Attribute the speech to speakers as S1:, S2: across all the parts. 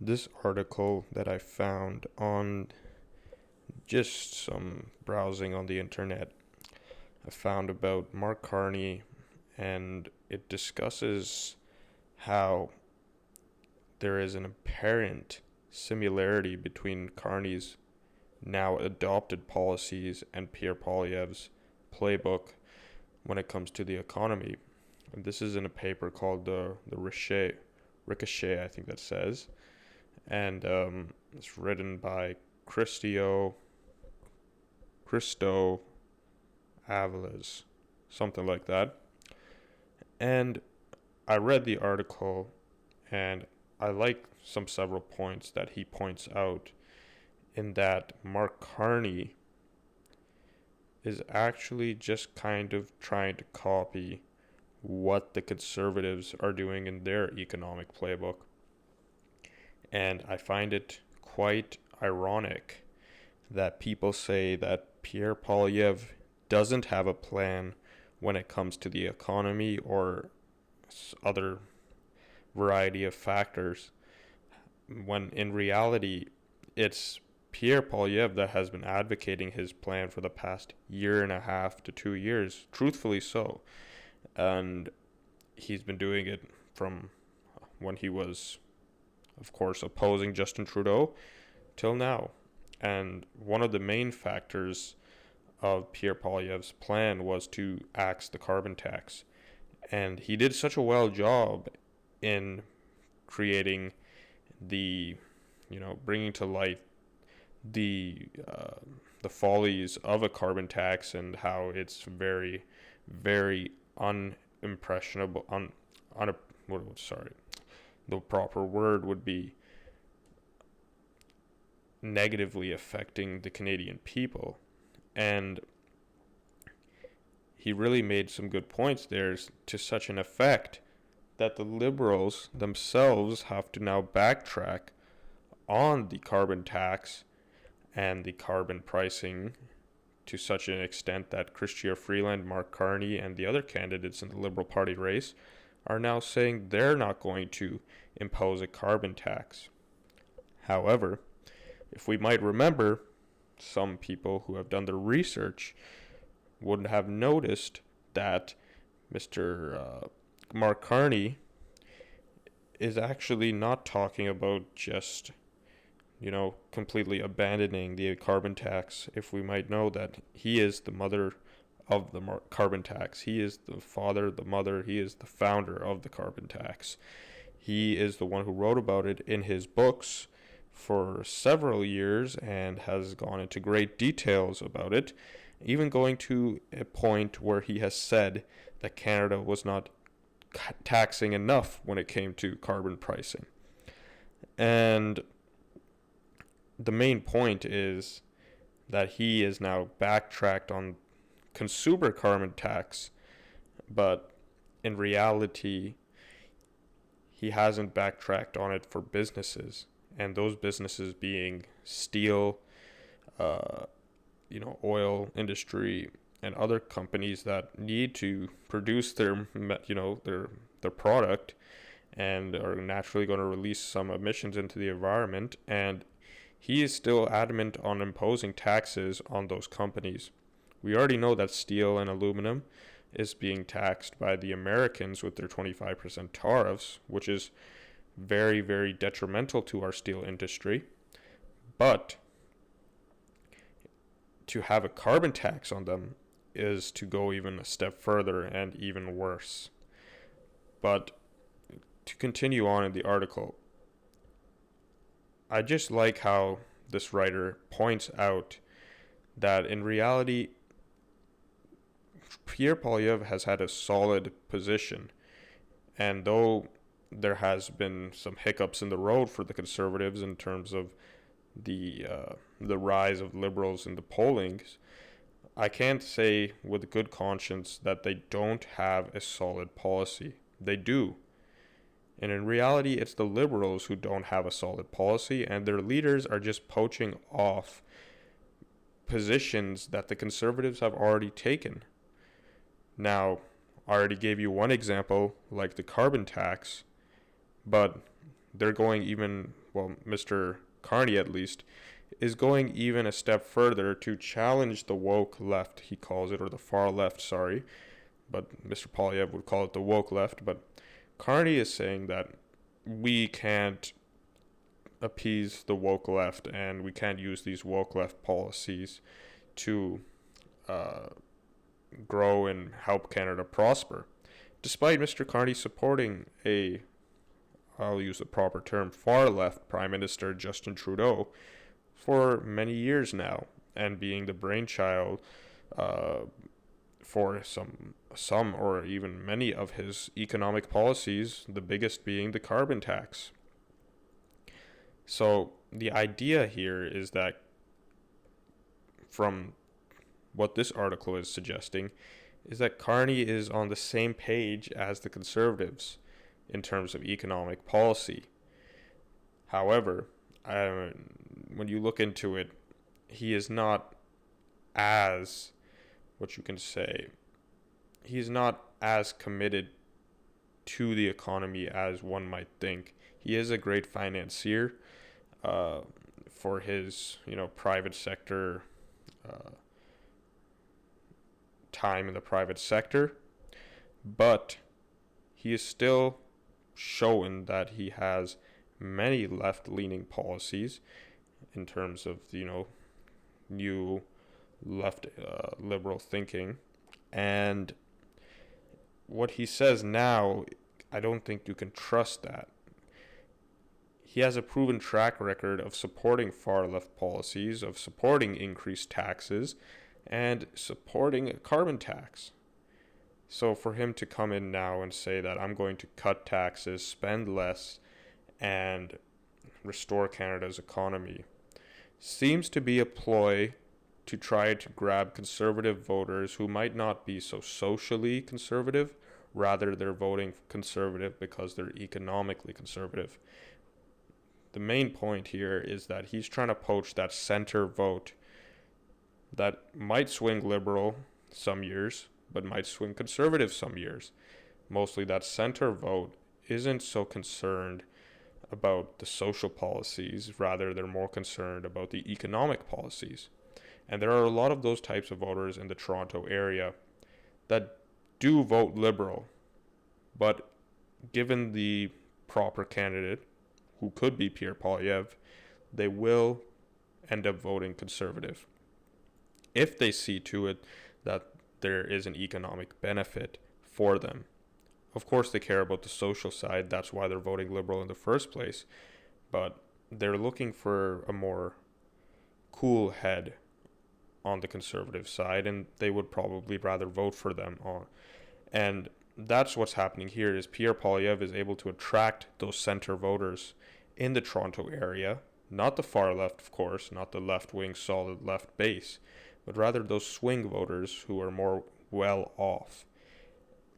S1: This article that I found on just some browsing on the internet, I found about Mark Carney, and it discusses how there is an apparent similarity between Carney's now adopted policies and Pierre Polievre's playbook when it comes to the economy. And this is in a paper called the Ricochet, I think that says, and it's written by Christo Avalas, something like that. And I read the article, and I like several points that he points out, in that Mark Carney is actually just kind of trying to copy what the conservatives are doing in their economic playbook. And I find it quite ironic that people say that Pierre Polievere doesn't have a plan when it comes to the economy or other variety of factors, when in reality it's Pierre Polievere that has been advocating his plan for the past year and a half to 2 years, truthfully so. And he's been doing it from when he was, of course, opposing Justin Trudeau till now. And one of the main factors of Pierre Polievre's plan was to axe the carbon tax. And he did such a well job in creating bringing to light the follies of a carbon tax, and how it's very, very unimpressionable. The proper word would be negatively affecting the Canadian people. And he really made some good points there, to such an effect that the Liberals themselves have to now backtrack on the carbon tax and the carbon pricing, to such an extent that Freeland, Mark Carney, and the other candidates in the Liberal Party race are now saying they're not going to impose a carbon tax. However, if we might remember, some people who have done the research would have noticed that Mr. Mark Carney is actually not talking about just, completely abandoning the carbon tax. If we might know that he is the mother of the carbon tax, he is the father, the mother, he is the founder of the carbon tax. He is the one who wrote about it in his books for several years and has gone into great details about it, even going to a point where he has said that Canada was not taxing enough when it came to carbon pricing. And the main point is that he is now backtracked on consumer carbon tax, but in reality, he hasn't backtracked on it for businesses, and those businesses being steel, oil industry, and other companies that need to produce their product, and are naturally going to release some emissions into the environment. And he is still adamant on imposing taxes on those companies. We already know that steel and aluminum is being taxed by the Americans with their 25% tariffs, which is very, very detrimental to our steel industry. But to have a carbon tax on them is to go even a step further and even worse. But to continue on in the article, I just like how this writer points out that in reality, Pierre Polievere has had a solid position, and though there has been some hiccups in the road for the Conservatives in terms of the rise of Liberals in the pollings, I can't say with good conscience that they don't have a solid policy. They do. And in reality, it's the Liberals who don't have a solid policy, and their leaders are just poaching off positions that the Conservatives have already taken. Now, I already gave you one example, like the carbon tax, but they're going even, well, Mr. Carney at least, is going even a step further to challenge the woke left, he calls it, or the far left, sorry. But Mr. Poilievre would call it the woke left. But Carney is saying that we can't appease the woke left and we can't use these woke left policies to grow and help Canada prosper. Despite Mr. Carney supporting I'll use the proper term, far left Prime Minister Justin Trudeau for many years now, and being the brainchild for some or even many of his economic policies, the biggest being the carbon tax. So the idea here is that, from what this article is suggesting, is that Carney is on the same page as the Conservatives in terms of economic policy. However, when you look into it, he is not as, what you can say, he's not as committed to the economy as one might think. He is a great financier for his, private sector time in the private sector, but he is still showing that he has many left-leaning policies in terms of, new left liberal thinking. And what he says now, I don't think you can trust that. He has a proven track record of supporting far left policies, of supporting increased taxes, and supporting a carbon tax. So for him to come in now and say that I'm going to cut taxes, spend less, and restore Canada's economy seems to be a ploy to try to grab conservative voters who might not be so socially conservative. Rather, they're voting conservative because they're economically conservative. The main point here is that he's trying to poach that center vote that might swing liberal some years, but might swing conservative some years. Mostly that center vote isn't so concerned about the social policies, rather they're more concerned about the economic policies. And there are a lot of those types of voters in the Toronto area that do vote liberal, but given the proper candidate, who could be Pierre Polievere, they will end up voting conservative if they see to it that there is an economic benefit for them. Of course, they care about the social side. That's why they're voting liberal in the first place. But they're looking for a more cool head on the conservative side, and they would probably rather vote for them on. And that's what's happening here is Pierre Polievere is able to attract those center voters in the Toronto area, not the far left, of course, not the left-wing solid left base, but rather those swing voters who are more well off.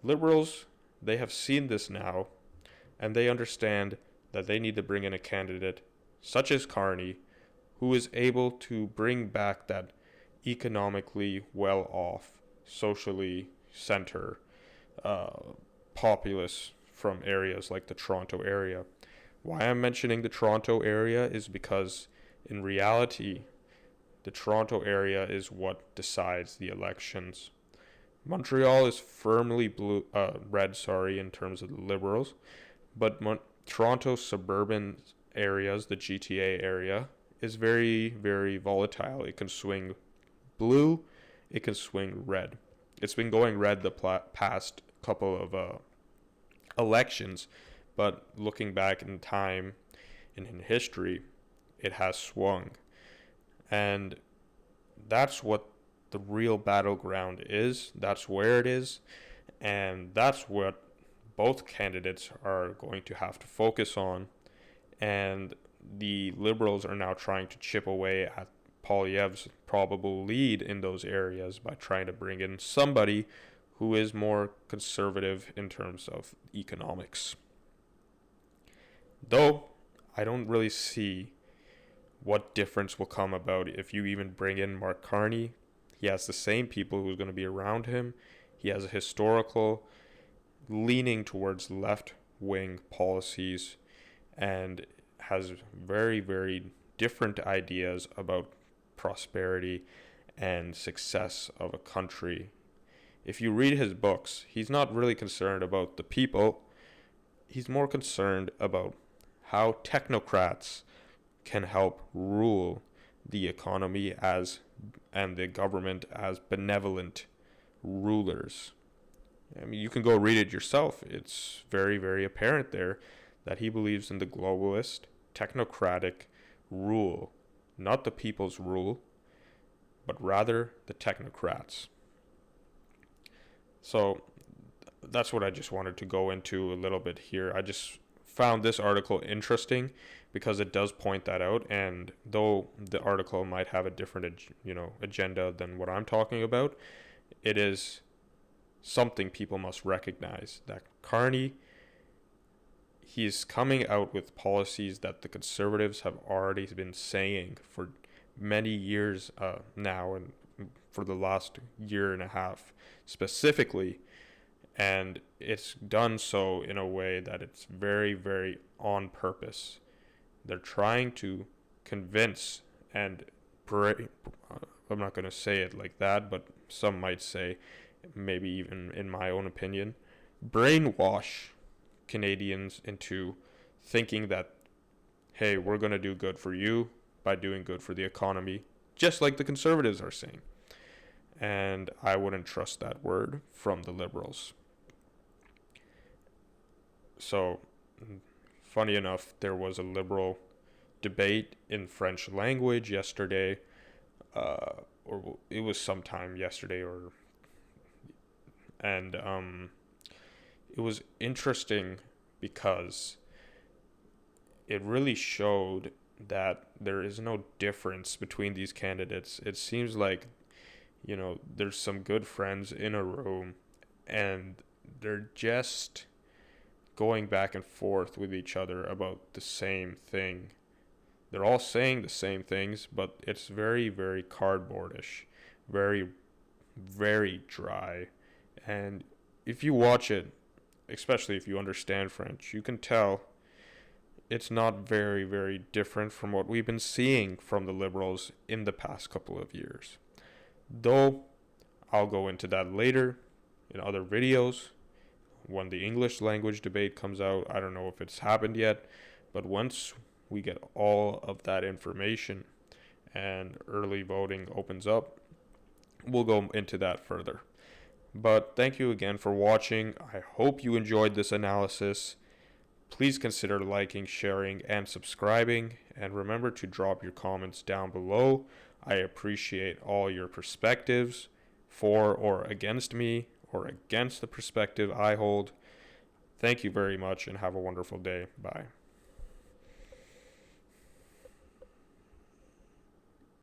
S1: Liberals, they have seen this now, and they understand that they need to bring in a candidate such as Carney, who is able to bring back that economically well off, socially center populace from areas like the Toronto area. Why I'm mentioning the Toronto area is because in reality, the Toronto area is what decides the elections. Montreal is firmly red, in terms of the Liberals, but Toronto's suburban areas, the GTA area, is very, very volatile. It can swing blue, it can swing red. It's been going red the past couple of elections, but looking back in time and in history, it has swung. And that's what the real battleground is. That's where it is. And that's what both candidates are going to have to focus on. And the Liberals are now trying to chip away at Poilievre's probable lead in those areas by trying to bring in somebody who is more conservative in terms of economics. Though I don't really see what difference will come about if you even bring in Mark Carney. He has the same people who's going to be around him. He has a historical leaning towards left-wing policies, and has very, very different ideas about prosperity and success of a country. If you read his books, he's not really concerned about the people. He's more concerned about how technocrats can help rule the economy and the government as benevolent rulers. I mean, you can go read it yourself. It's very, very apparent there that he believes in the globalist, technocratic rule, not the people's rule, but rather the technocrats. So that's what I just wanted to go into a little bit here. I just found this article interesting because it does point that out, and though the article might have a different agenda than what I'm talking about, it is something people must recognize that Carney, he's coming out with policies that the Conservatives have already been saying for many years now, and for the last year and a half specifically, and it's done so in a way that it's very, very on purpose. They're trying to convince and I'm not going to say it like that, but some might say, maybe even in my own opinion, brainwash Canadians into thinking that, hey, we're going to do good for you by doing good for the economy, just like the Conservatives are saying. And I wouldn't trust that word from the Liberals. So, funny enough, there was a Liberal debate in French language yesterday, or it was sometime yesterday, and it was interesting because it really showed that there is no difference between these candidates. It seems like, there's some good friends in a room, and they're just going back and forth with each other about the same thing. They're all saying the same things, but it's very, very cardboardish, very, very dry. And if you watch it, especially if you understand French, you can tell it's not very, very different from what we've been seeing from the Liberals in the past couple of years. Though, I'll go into that later in other videos when the English language debate comes out. I don't know if it's happened yet, but once we get all of that information and early voting opens up, we'll go into that further. But thank you again for watching. I hope you enjoyed this analysis. Please consider liking, sharing, and subscribing. And remember to drop your comments down below. I appreciate all your perspectives for or against me or against the perspective I hold. Thank you very much and have a wonderful day. Bye.